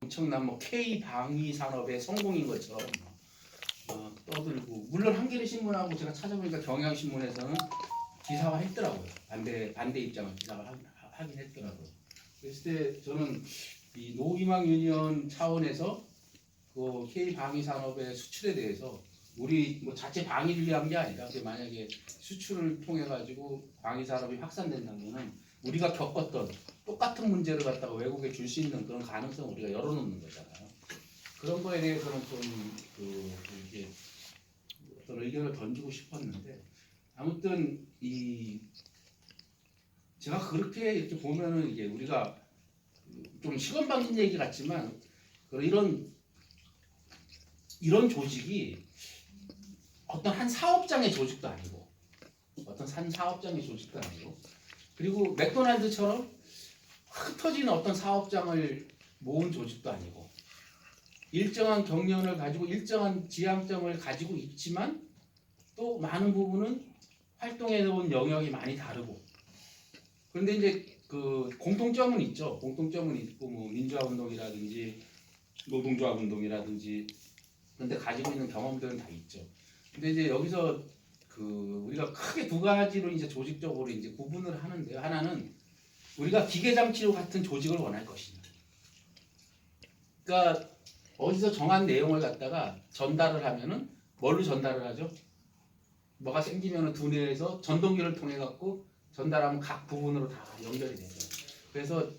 엄청난 뭐 K 방위 산업의 성공인 것처럼 떠들고, 물론 한겨레 신문하고 제가 찾아보니까 경향신문에서는 기사화했더라고요. 반대 입장을 기사화하긴 했더라고요. 그랬을 때 저는 이 노희망 유니언 차원에서 그 K 방위 산업의 수출에 대해서 우리 뭐 자체 방위를 위한 게 아니라 만약에 수출을 통해 가지고 방위 산업이 확산된다면은 우리가 겪었던 똑같은 문제를 갖다가 외국에 줄 수 있는 그런 가능성을 우리가 열어놓는 거잖아요. 그런 거에 대해서는 좀 이렇게 어떤 의견을 던지고 싶었는데, 아무튼 제가 그렇게 이렇게 보면은 이게 우리가 좀 시건방진 얘기 같지만 이런 조직이 어떤 한 사업장의 조직도 아니고, 그리고 맥도날드처럼 흩어진 어떤 사업장을 모은 조직도 아니고, 일정한 경련을 가지고 일정한 지향점을 가지고 있지만 또 많은 부분은 활동해온 영역이 많이 다르고. 그런데 이제 그 공통점은 있죠. 공통점은 있고, 뭐 민주화 운동이라든지 노동조합 운동이라든지, 그런데 가지고 있는 경험들은 다 있죠. 근데 이제 여기서 우리가 크게 두 가지로 이제 조직적으로 이제 구분을 하는데요. 하나는 우리가 기계장치로 같은 조직을 원할 것이냐. 그러니까 어디서 정한 내용을 갖다가 전달을 하면은 뭘로 전달을 하죠? 뭐가 생기면은 두뇌에서 전동기를 통해 갖고 전달하면 각 부분으로 다 연결이 되죠. 그래서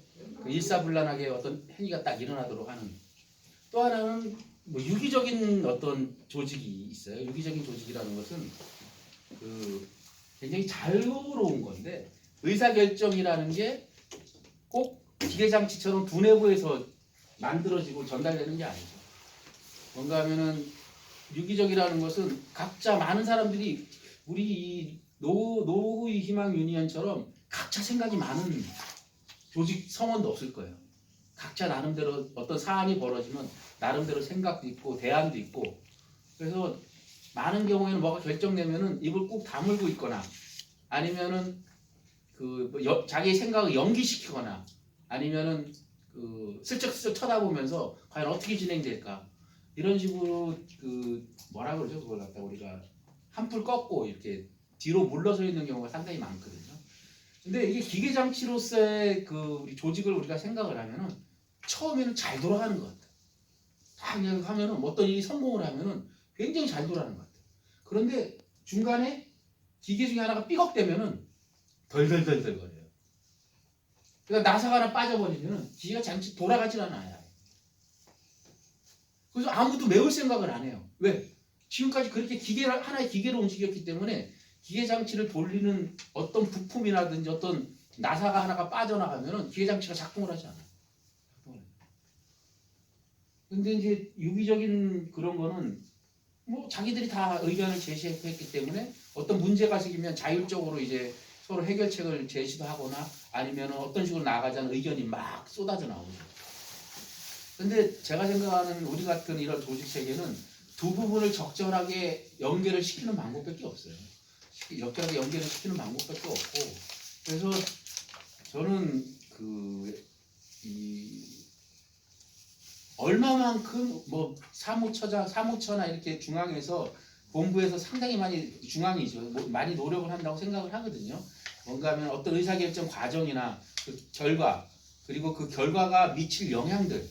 일사불란하게 어떤 행위가 딱 일어나도록 하는. 또 하나는 뭐 유기적인 어떤 조직이 있어요. 유기적인 조직이라는 것은 굉장히 자유로운 건데, 의사결정이라는 게 꼭 기계장치처럼 두뇌부에서 만들어지고 전달되는 게 아니죠. 뭔가 하면은 유기적이라는 것은 각자 많은 사람들이 우리 이 노후의 희망 유니언처럼 각자 생각이 많은 조직 성원도 없을 거예요. 각자 나름대로 어떤 사안이 벌어지면 나름대로 생각도 있고 대안도 있고, 그래서 많은 경우에는 뭐가 결정되면은 입을 꾹 다물고 있거나, 아니면은 자기의 생각을 연기시키거나, 아니면은 슬쩍슬쩍 쳐다보면서 과연 어떻게 진행될까, 이런 식으로 뭐라 그러죠? 그걸 갖다 우리가 한풀 꺾고 이렇게 뒤로 물러서 있는 경우가 상당히 많거든요. 근데 이게 기계장치로서의 우리 조직을 우리가 생각을 하면은 처음에는 잘 돌아가는 것 같아요. 딱 하면은 어떤 일이 성공을 하면은 굉장히 잘 돌아가는 것 같아요. 그런데 중간에 기계 중에 하나가 삐걱대면은 덜덜덜덜 거려요. 그러니까 나사가 하나 빠져버리면은 기계가 장치 돌아가질 않아요. 그래서 아무도 메울 생각을 안 해요. 왜? 지금까지 그렇게 하나의 기계로 움직였기 때문에 기계 장치를 돌리는 어떤 부품이라든지 어떤 나사가 하나가 빠져나가면은 기계 장치가 작동을 하지 않아요. 근데 이제 유기적인 그런 거는 뭐 자기들이 다 의견을 제시했기 때문에 어떤 문제가 생기면 자율적으로 이제 서로 해결책을 제시도 하거나, 아니면 어떤 식으로 나가자는 의견이 막 쏟아져 나오죠. 근데 제가 생각하는 우리 같은 이런 조직 체계는 두 부분을 적절하게 연결을 시키는 방법밖에 없어요. 적절하게 연결을 시키는 방법밖에 없고, 그래서 저는 얼마만큼 뭐 사무처나 이렇게 중앙에서 본부에서 상당히 많이, 중앙이죠, 많이 노력을 한다고 생각을 하거든요. 뭔가 하면 어떤 의사결정 과정이나 그 결과, 그리고 그 결과가 미칠 영향들,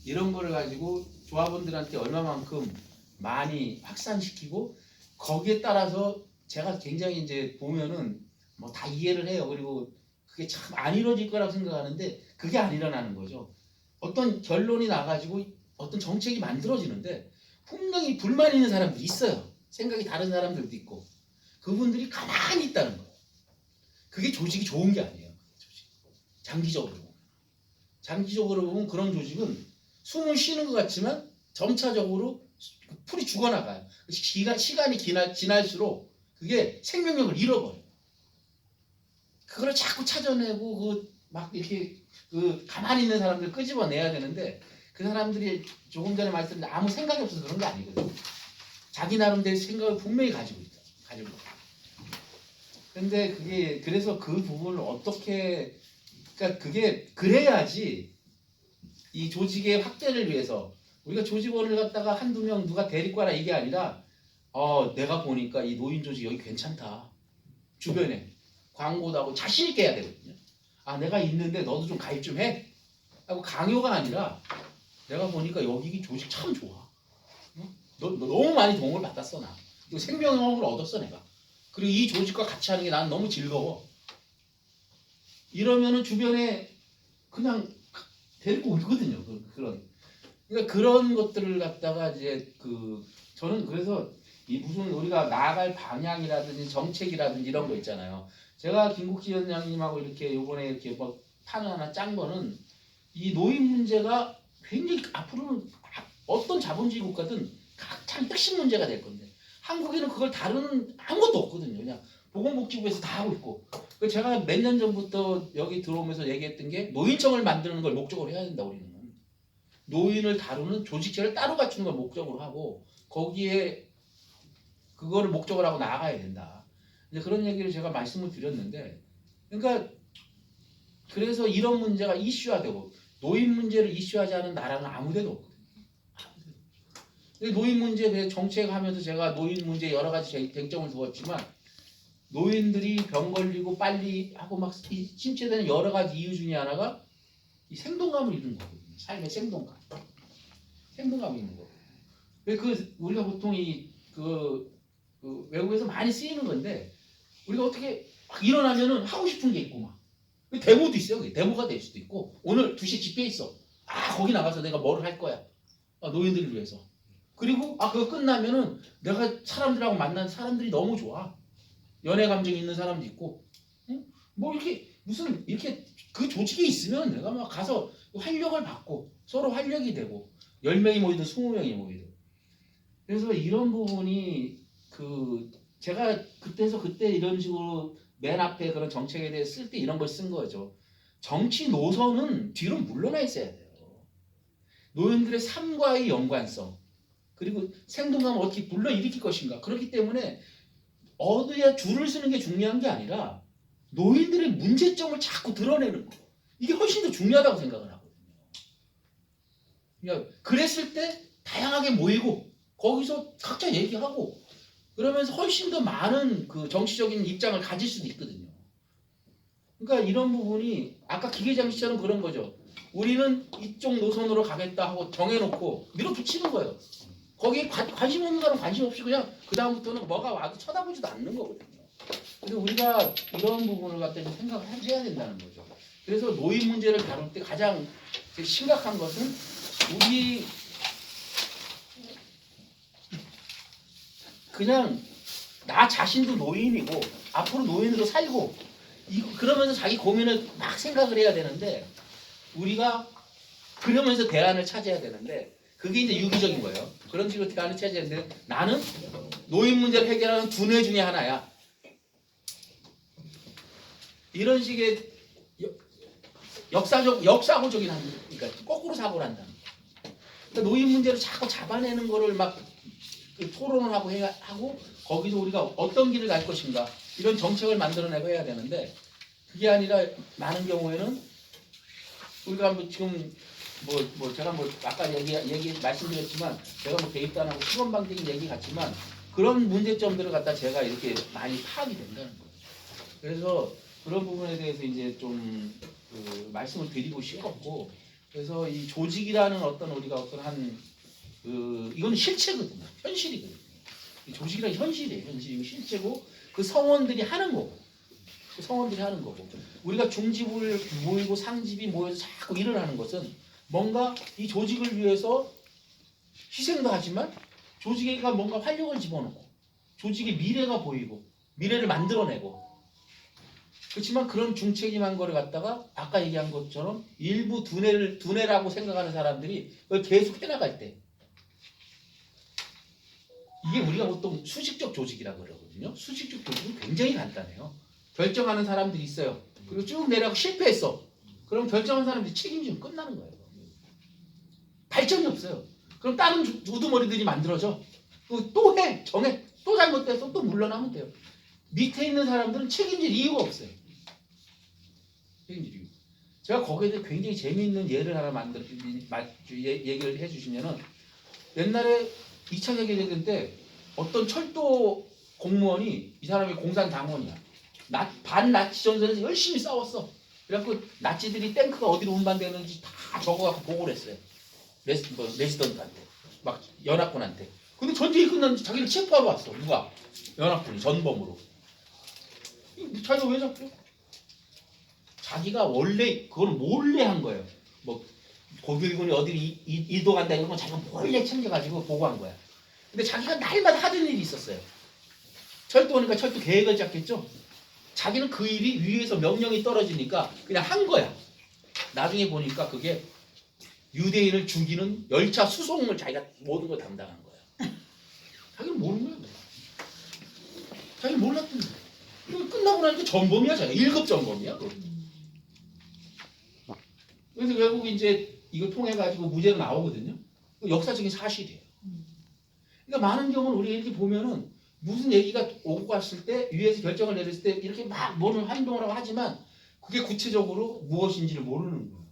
이런 거를 가지고 조합원들한테 얼마만큼 많이 확산시키고, 거기에 따라서 제가 굉장히 이제 보면은 뭐 다 이해를 해요. 그리고 그게 참 안 이루어질 거라고 생각하는데 그게 안 일어나는 거죠. 어떤 결론이 나가지고 어떤 정책이 만들어지는데 분명히 불만 있는 사람들이 있어요. 생각이 다른 사람들도 있고, 그분들이 가만히 있다는 거예요. 그게 조직이 좋은 게 아니에요. 장기적으로 보면 그런 조직은 숨을 쉬는 것 같지만 점차적으로 풀이 죽어나가요. 시간이 지날수록 그게 생명력을 잃어버려요. 그걸 자꾸 찾아내고 막 이렇게 가만히 있는 사람들 끄집어내야 되는데, 그 사람들이 조금 전에 말씀드린 아무 생각이 없어서 그런 게 아니거든요. 자기 나름대로 생각을 분명히 가지고 있다. 근데 그래서 그 부분을 어떻게, 그러니까 그게 그래야지 이 조직의 확대를 위해서 우리가 조직원을 갖다가 한두 명 누가 데리고 와라 이게 아니라 내가 보니까 이 노인 조직 여기 괜찮다. 주변에 광고도 하고 자신 있게 해야 되거든요. 아 내가 있는데 너도 좀 가입 좀 해. 하고 강요가 아니라 내가 보니까 여기 조직 참 좋아. 너 너무 많이 도움을 받았어 나. 그리고 생명력을 얻었어 내가. 그리고 이 조직과 같이 하는 게 난 너무 즐거워. 이러면은 주변에 그냥 데리고 오거든요. 그러니까 그런 것들을 갖다가 이제 저는 그래서 이 무슨 우리가 나아갈 방향이라든지 정책이라든지 이런 거 있잖아요. 제가 김국지 위원장님하고 이렇게 요번에 이렇게 뭐 판을 하나 짠 거는 이 노인 문제가 굉장히 앞으로는 어떤 자본주의 국가든 가장 핵심 문제가 될 건데 한국에는 그걸 다루는 아무것도 없거든요. 그냥 보건복지부에서 다 하고 있고 제가 몇 년 전부터 여기 들어오면서 얘기했던 게 노인청을 만드는 걸 목적으로 해야 된다. 우리는 노인을 다루는 조직체를 따로 갖추는 걸 목적으로 하고 거기에 그거를 목적으로 하고 나아가야 된다. 이제 그런 얘기를 제가 말씀을 드렸는데 그러니까 그래서 이런 문제가 이슈화되고 노인 문제를 이슈하지 않은 나라는 아무데도 없거든요. 노인 문제에 대해 정책하면서 제가 노인 문제 여러 가지 쟁점을 두었지만 노인들이 병 걸리고 빨리 하고 막 침체되는 여러 가지 이유 중에 하나가 이 생동감을 잃는 거거든요. 삶의 생동감. 생동감이 있는 거. 우리가 보통 외국에서 많이 쓰이는 건데 우리가 어떻게 막 일어나면은 하고 싶은 게 있고 막 데모도 있어요. 데모가 될 수도 있고 오늘 2시 집회 있어. 거기 나가서 내가 뭐를 할 거야. 노인들을 위해서. 그리고 그거 끝나면은 내가 사람들하고 만난 사람들이 너무 좋아. 연애 감정이 있는 사람도 있고, 응? 뭐 이렇게 무슨 이렇게 그 조직이 있으면 내가 막 가서 활력을 받고 서로 활력이 되고 10명이 모이든 20명이 모이든 그래서 이런 부분이 제가 그때 이런 식으로 맨 앞에 그런 정책에 대해 쓸 때 이런 걸 쓴 거죠. 정치 노선은 뒤로 물러나 있어야 돼요. 노인들의 삶과의 연관성 그리고 생동감을 어떻게 불러일으킬 것인가. 그렇기 때문에 어디에 줄을 서는 게 중요한 게 아니라 노인들의 문제점을 자꾸 드러내는 거. 이게 훨씬 더 중요하다고 생각을 하거든요. 그러니까 그랬을 때 다양하게 모이고 거기서 각자 얘기하고 그러면서 훨씬 더 많은 정치적인 입장을 가질 수도 있거든요. 그러니까 이런 부분이 아까 기계장치처럼 그런 거죠. 우리는 이쪽 노선으로 가겠다 하고 정해놓고 밀어붙이는 거예요. 거기에 관심 없는 사람 관심 없이 그냥 그 다음부터는 뭐가 와도 쳐다보지도 않는 거거든요. 그래서 우리가 이런 부분을 갖다 생각을 해야 된다는 거죠. 그래서 노인 문제를 다룰 때 가장 심각한 것은 우리 그냥 나 자신도 노인이고 앞으로 노인으로 살고 그러면서 자기 고민을 막 생각을 해야 되는데 우리가 그러면서 대안을 찾아야 되는데 그게 이제 유기적인 거예요. 그런 식으로 대안을 찾아야 되는데 나는 노인 문제를 해결하는 두뇌 중에 하나야. 이런 식의 역사고적인 그러니까 거꾸로 사고를 한다. 그러니까 노인 문제를 자꾸 잡아내는 거를 막 토론을 하고 거기서 우리가 어떤 길을 갈 것인가 이런 정책을 만들어내고 해야 되는데 그게 아니라 많은 경우에는 우리가 지금 제가 아까 말씀드렸지만 제가 대입도 안 하고 시범방적인 얘기 같지만 그런 문제점들을 갖다 제가 이렇게 많이 파악이 된다는 거예요. 그래서 그런 부분에 대해서 이제 좀 말씀을 드리고 싶었고 그래서 이 조직이라는 우리가 이건 실체거든요. 현실이거든요. 이 조직이란 현실이에요. 현실이고 실체고 그 성원들이 하는 거고 우리가 중집을 모이고 상집이 모여서 자꾸 일을 하는 것은 뭔가 이 조직을 위해서 희생도 하지만 조직에가 뭔가 활력을 집어넣고 조직의 미래가 보이고 미래를 만들어내고 그렇지만 그런 중책임한 거를 갖다가 아까 얘기한 것처럼 일부 두뇌라고 생각하는 사람들이 그걸 계속 해나갈 때 이게 우리가 보통 수직적 조직이라고 그러거든요. 수직적 조직은 굉장히 간단해요. 결정하는 사람들이 있어요. 그리고 쭉 내려가고 실패했어. 그럼 결정한 사람들이 책임지면 끝나는 거예요. 발전이 없어요. 그럼 다른 우두머리들이 만들어져. 또 정해. 또 잘못돼서 또 물러나면 돼요. 밑에 있는 사람들은 책임질 이유가 없어요. 책임질 이유. 제가 거기에 대해 굉장히 재미있는 예를 하나 얘기를 해주시면은 옛날에 2차 세계대전 때 어떤 철도 공무원이 이 사람이 공산당원이야. 반나치 전선에서 열심히 싸웠어. 그래갖고 나치들이 탱크가 어디로 운반되는지 다 적어갖고 보고를 했어요. 레지던트한테. 막 연합군한테. 근데 전쟁이 끝났는데 자기를 체포하러 왔어. 누가? 연합군이 전범으로. 자기가 왜 잡혀? 자기가 원래 그걸 몰래 한 거예요. 뭐 고길군이 어디를 이동한다 이런 거 자기가 몰래 챙겨가지고 보고한 거야. 근데 자기가 날마다 하던 일이 있었어요. 철도니까 철도 계획을 짰겠죠. 자기는 그 일이 위에서 명령이 떨어지니까 그냥 한 거야. 나중에 보니까 그게 유대인을 죽이는 열차 수송을 자기가 모든 걸 담당한 거야. 자기는 모르는 거야. 자기는 몰랐던 거야. 끝나고 나니까 전범이야. 자기가 1급 전범이야. 그래서 결국 이제 이거 통해 가지고 무죄로 나오거든요. 역사적인 사실이에요. 그러니까 많은 경우는 우리 이렇게 보면은 무슨 얘기가 오고 갔을 때 위에서 결정을 내렸을 때 이렇게 막 뭐를 행동을 하고 하지만 그게 구체적으로 무엇인지를 모르는 거예요.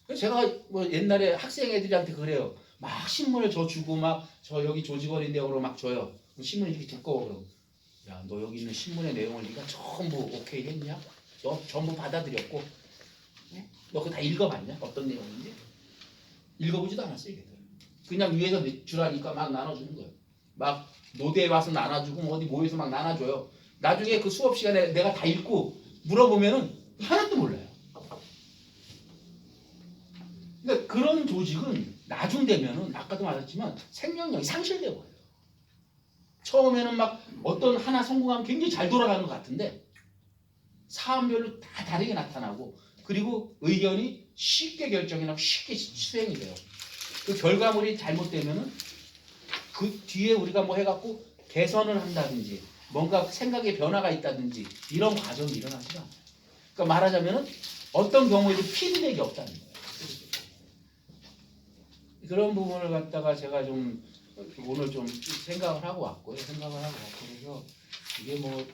그래서 제가 뭐 옛날에 학생 애들한테 그래요. 막 신문을 줘 주고 막 저 여기 조직원인 내용으로 막 줘요. 신문이 이렇게 두꺼워 그러고 야 너 여기 있는 신문의 내용을 네가 전부 오케이 했냐? 너 전부 받아들였고 너 그거 다 읽어봤냐? 어떤 내용인지? 읽어보지도 않았어 이게. 그냥 위에서 주라니까 막 나눠주는 거예요. 막 노대에 와서 나눠주고 어디 모여서 막 나눠줘요. 나중에 그 수업 시간에 내가 다 읽고 물어보면은 하나도 몰라요. 그러니까 그런 조직은 나중 되면은 아까도 말했지만 생명력이 상실돼 버려요. 처음에는 막 어떤 하나 성공하면 굉장히 잘 돌아가는 것 같은데 사안별로 다 다르게 나타나고 그리고 의견이 쉽게 결정이 나고 쉽게 수행이 돼요. 그 결과물이 잘못되면은 그 뒤에 우리가 뭐 해갖고 개선을 한다든지 뭔가 생각의 변화가 있다든지 이런 과정이 일어나지 않아요. 그러니까 말하자면은 어떤 경우에도 피드백이 없다는 거예요. 그런 부분을 갖다가 제가 좀 오늘 좀 생각을 하고 왔고요. 그래서 이게 뭐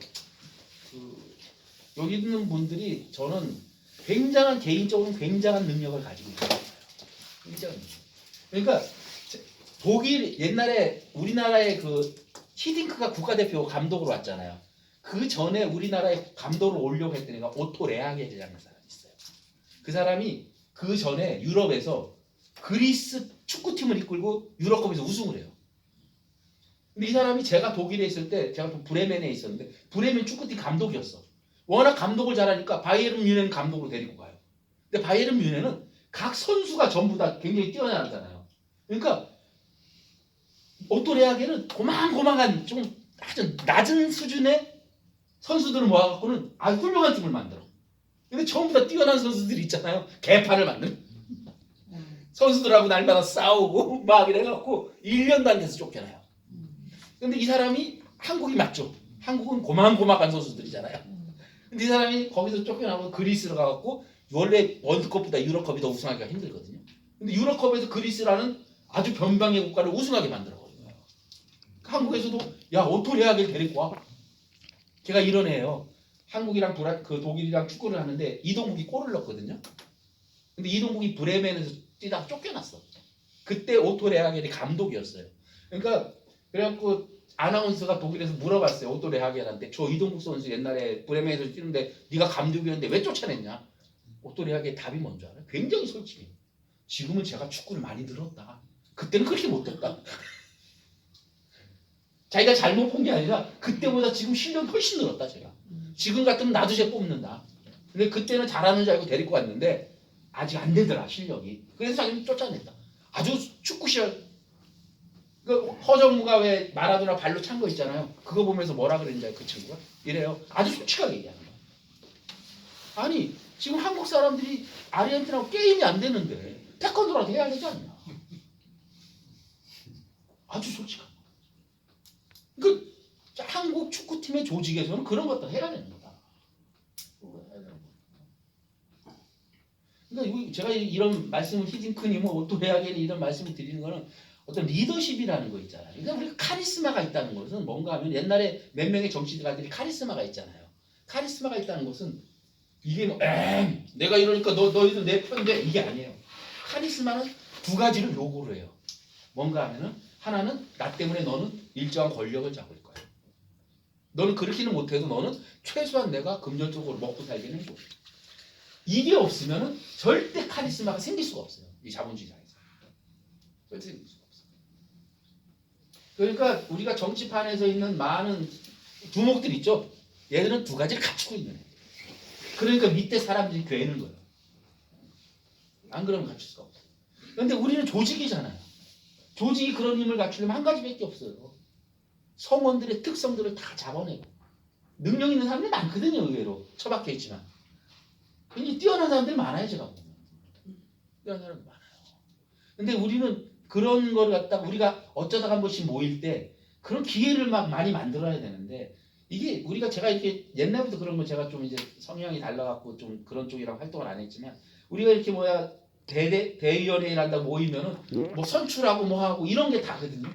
여기 있는 분들이 저는 굉장한 개인적으로 굉장한 능력을 가지고 있어요. 굉장한 능력. 그러니까 독일 옛날에 우리나라의 그 히딩크가 국가대표 감독으로 왔잖아요. 그 전에 우리나라에 감독을 오려고 했던 애가 오토 레하겔이라는 사람이 있어요. 그 사람이 그 전에 유럽에서 그리스 축구팀을 이끌고 유럽컵에서 우승을 해요. 근데 이 사람이 제가 독일에 있을 때 제가 또 브레멘에 있었는데 브레멘 축구팀 감독이었어. 워낙 감독을 잘하니까 바이에른 뮌헨 감독으로 데리고 가요. 근데 바이에른 뮌헨은 각 선수가 전부 다 굉장히 뛰어나잖아요. 그러니까 오토 레하겔은 고만고만한 좀 아주 낮은 수준의 선수들을 모아갖고는 아주 훌륭한 팀을 만들어. 근데 전부 다 뛰어난 선수들이 있잖아요. 개판을 만든. 선수들하고 날마다 싸우고 막 이래갖고 1년도 안 돼서 쫓겨나요. 근데 이 사람이 한국이 맞죠. 한국은 고만고만한 선수들이잖아요. 근데 이 사람이 거기서 쫓겨나고 그리스로 가갖고 원래 월드컵보다 유럽컵이 더 우승하기가 힘들거든요. 근데 유럽컵에서 그리스라는 아주 변방의 국가를 우승하게 만들어버린 거예요. 한국에서도 야 오토 레하겔 데리고 와. 걔가 이런 애예요. 한국이랑 독일이랑 축구를 하는데 이동국이 골을 넣었거든요. 근데 이동국이 브레멘에서 뛰다가 쫓겨났어. 그때 오토 레하겔이 감독이었어요. 그러니까 그래갖고 아나운서가 독일에서 물어봤어요. 오토 레하겔한테 저 이동국 선수 옛날에 브레멘에서 뛰는데 네가 감독이었는데 왜 쫓아냈냐? 오토 레하겔 답이 뭔지 알아요? 굉장히 솔직해. 지금은 제가 축구를 많이 늘었다. 그때는 그렇게 못했다. 자기가 잘못 본 게 아니라 그때보다 지금 실력이 훨씬 늘었다 제가. 지금 같으면 나도 쟤 뽑는다. 근데 그때는 잘하는 줄 알고 데리고 갔는데 아직 안 되더라 실력이. 그래서 자기는 쫓아냈다. 아주 축구 시절 그 허정무가 왜 마라도나 발로 찬 거 있잖아요. 그거 보면서 뭐라 그랬는지 그 친구가 이래요. 아주 솔직하게 얘기하는 거야. 아니 지금 한국 사람들이 아르헨티나하고 게임이 안 되는데 태권도라도 해야 되지 않냐. 아주 솔직한 거야. 그 한국 축구팀의 조직에서는 그런 것도 해야 되는 거다. 그러니까 제가 이런 말씀을 히딩크님 오토 레하겔이 이런 말씀을 드리는 거는 어떤 리더십이라는 거 있잖아요. 그러니까 우리가 카리스마가 있다는 것은 뭔가 하면 옛날에 몇 명의 정치가들이 카리스마가 있잖아요. 카리스마가 있다는 것은 이게 뭐, 내가 이러니까 너희들 내 편인데 이게 아니에요. 카리스마는 두 가지를 요구를 해요. 뭔가 하면은 하나는 나 때문에 너는 일정한 권력을 잡을 거야. 너는 그렇게는 못해도 너는 최소한 내가 금전적으로 먹고 살기는 해줘. 이게 없으면은 절대 카리스마가 생길 수가 없어요. 이 자본주의상에서. 절대 생길 수가 없어요. 그러니까 우리가 정치판에서 있는 많은 두목들 있죠. 얘들은 두 가지를 갖추고 있는 거예요. 그러니까 밑에 사람들이 괴는 거예요. 안 그러면 갖출 수가 없어요. 그런데 우리는 조직이잖아요. 조직이 그런 힘을 갖추려면 한 가지밖에 없어요. 성원들의 특성들을 다 잡아내고 능력 있는 사람들이 많거든요. 의외로 처박혀 있지만 굉장히 뛰어난 사람들이 많아요. 제가 보면 뛰어난 사람들 많아요. 근데 우리는 그런 걸 갖다가 우리가 어쩌다가 한 번씩 모일 때 그런 기회를 막 많이 만들어야 되는데 이게 우리가 제가 이렇게 옛날부터 그런 거 제가 좀 이제 성향이 달라갖고 좀 그런 쪽이랑 활동을 안 했지만 우리가 이렇게 뭐야 대의원회의란다 모이면은 뭐 선출하고 뭐 하고 이런 게 다거든요.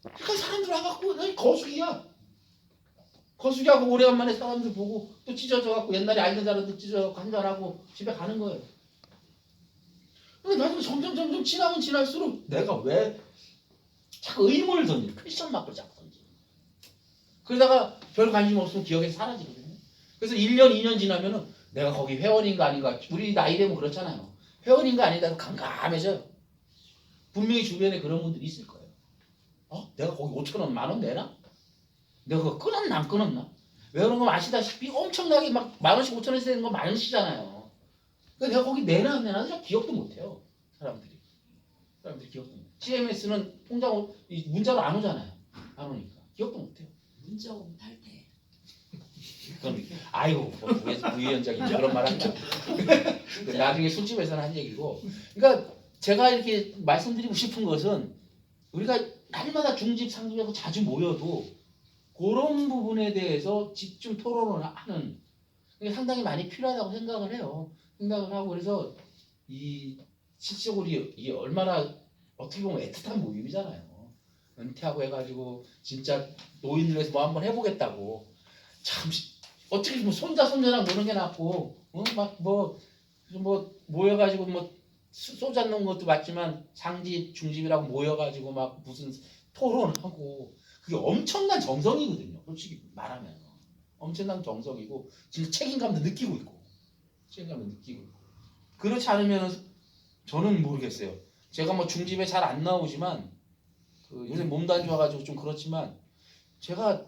그러니까 사람들 와갖고 거수기야. 거수기하고 오래간만에 사람들 보고 또 찢어져갖고 옛날에 알던 사람들 찢어져갖고 한잔하고 집에 가는 거예요. 근데 나중에 점점 지나면 지날수록 내가 왜 자꾸 의문을 던지는 퀘스천 마크를 자꾸 던지는 그러다가 별 관심 없으면 기억에서 사라지거든요. 그래서 1년 2년 지나면은 내가 거기 회원인가 아닌가 우리 나이 되면 그렇잖아요. 회원인가 아니다 깜깜해져요. 분명히 주변에 그런 분들이 있을 거예요. 내가 거기 5,000원 10,000원 내나? 내가 그거 끊었나 안 끊었나? 왜 그런 거 아시다시피 엄청나게 막 10,000원씩 5,000원씩 되는 거 많으시잖아요. 그러니까 내가 거기 내나 안 내나 잘 기억도 못해요. 사람들이 기억도 못해요. CMS는 통장 문자로 안 오잖아요. 안 오니까 기억도 못해요. 문자 오면 탈퇴. 그럼 아이고 부위원장이 그런 말 한다. 나중에 술집에서는 한 얘기고. 그러니까 제가 이렇게 말씀드리고 싶은 것은 우리가 날마다 중집 상집하고 자주 모여도 그런 부분에 대해서 집중 토론을 하는 게 상당히 많이 필요하다고 생각을 해요. 생각을 하고 그래서 이 실질적으로 이게 얼마나 어떻게 보면 애틋한 모임이잖아요. 은퇴하고 해가지고 진짜 노인들 위해서 뭐 한번 해보겠다고 참 어떻게 뭐 손자랑 노는 게 낫고 막 뭐 모여가지고 뭐 쏘잡는 것도 맞지만 상집 중집이라고 모여가지고 막 무슨 토론하고 그게 엄청난 정성이거든요. 솔직히 말하면 엄청난 정성이고 진짜 책임감도 느끼고 있고 그렇지 않으면 저는 모르겠어요. 제가 뭐 중집에 잘 안 나오지만 요새 몸도 안 좋아가지고 좀 그렇지만 제가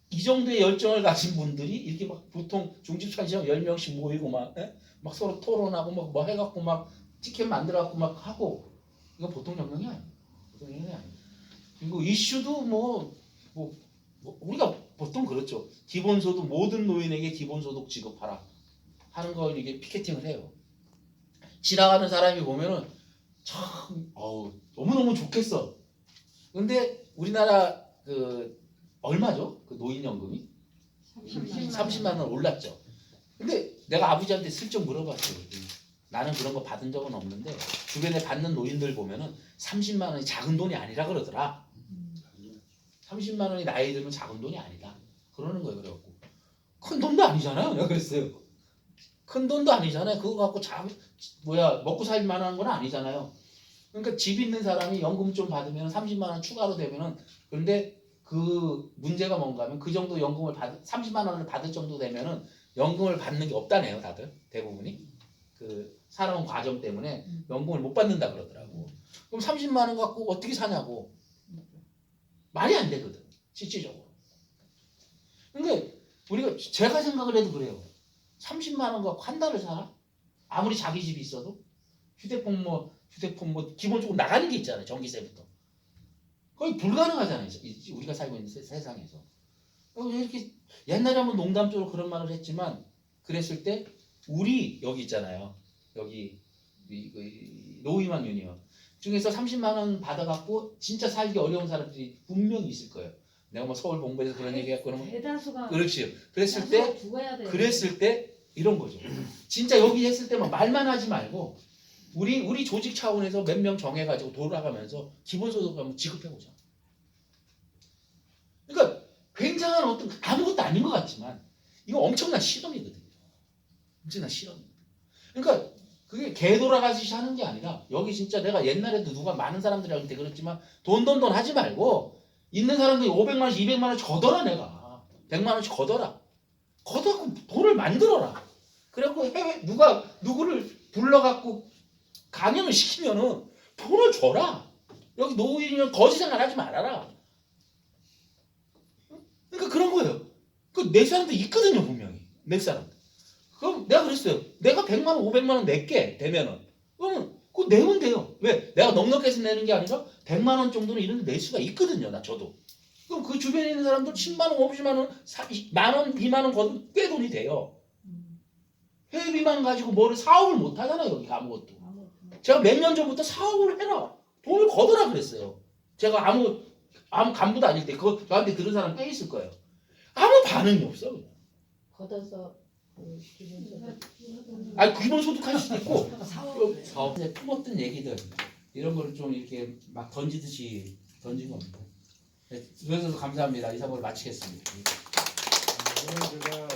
이 정도의 열정을 가진 분들이 이렇게 막 보통 중집 찬시험 10명씩 모이고 막 서로 토론하고 뭐 해갖고 막 티켓 만들어갖고 막 하고 이건 보통 영역이 아니에요. 그리고 이슈도 뭐 우리가 보통 그렇죠. 기본소득 모든 노인에게 기본소득 지급하라 하는 걸 이게 피켓팅을 해요. 지나가는 사람이 보면은 참 너무너무 좋겠어. 근데 우리나라 얼마죠? 그 노인연금이 30만 원 올랐죠. 근데 내가 아버지한테 슬쩍 물어봤어요. 나는 그런 거 받은 적은 없는데 주변에 받는 노인들 보면은 30만 원이 작은 돈이 아니라 그러더라. 30만 원이 나이 들면 작은 돈이 아니다. 그러는 거예요. 그래갖고 큰 돈도 아니잖아요. 내가 그랬어요. 큰 돈도 아니잖아요. 그거 갖고 먹고 살 만한 건 아니잖아요. 그러니까 집 있는 사람이 연금 좀 받으면 30만 원 추가로 되면은 근데 그 문제가 뭔가 하면 그 정도 연금을 30만 원을 받을 정도 되면은 연금을 받는 게 없다네요. 다들 대부분이 그 살아온 과정 때문에 연금을 못 받는다 그러더라고. 그럼 30만 원 갖고 어떻게 사냐고. 말이 안 되거든. 실질적으로. 근데 우리가 제가 생각을 해도 그래요. 30만 원 갖고 한 달을 살아? 아무리 자기 집이 있어도 휴대폰 기본적으로 나가는 게 있잖아요. 전기세부터. 거의 불가능하잖아요. 우리가 살고 있는 세상에서. 이렇게 옛날에 한번 농담적으로 그런 말을 했지만 그랬을 때 우리 여기 있잖아요. 여기 노이만 유니언 중에서 30만 원 받아갖고 진짜 살기 어려운 사람들이 분명히 있을 거예요. 내가 뭐 서울 본부에서 그런 얘기했고 그러면 대다수가 그렇지. 그랬을 때 이런 거죠. 진짜 여기 했을 때만 말만 하지 말고 우리 조직 차원에서 몇 명 정해가지고 돌아가면서 기본소득 한번 지급해보자. 그러니까 굉장한 어떤 아무것도 아닌 것 같지만 이거 엄청난 실험이거든요. 엄청난 실험. 그러니까 그게 개 돌아가듯이 하는 게 아니라 여기 진짜 내가 옛날에도 누가 많은 사람들한테 그랬지만 돈 하지 말고 있는 사람들이 500만 원씩 200만 원씩 걷어라 내가 100만 원씩 걷어라. 걷어갖고 돈을 만들어라. 그래갖고 해외 누구를 불러갖고 강연을 시키면은 돈을 줘라. 여기 노인이면 거지 생활하지 말아라. 그러니까 그런 거예요. 그 내 사람도 있거든요 분명히 내 사람도. 그럼 내가 그랬어요. 내가 100만 원, 500만 원 낼게 되면은 그러면 그거 내면 돼요. 왜? 내가 넉넉해서 내는 게 아니라 100만 원 정도는 이런 데 낼 수가 있거든요. 나 저도. 그럼 그 주변에 있는 사람들 10만 원, 50만 원, 만 원, 2만 원 거두면 꽤 돈이 돼요. 회비만 가지고 뭐를 사업을 못 하잖아요. 여기 아무것도. 제가 몇 년 전부터 사업을 해라. 돈을 걷어라 그랬어요. 제가 아무 간부도 아닐 때 그거 저한테 들은 사람 꽤 있을 거예요. 아무 반응이 없어. 그냥. 걷어서 기본소득 아니 기본소득 할 수도 있고 사업에 품었던 얘기들 이런 거를 좀 이렇게 막 던지듯이 던진 겁니다. 네, 그래서 감사합니다. 이사를 마치겠습니다. 오늘 제가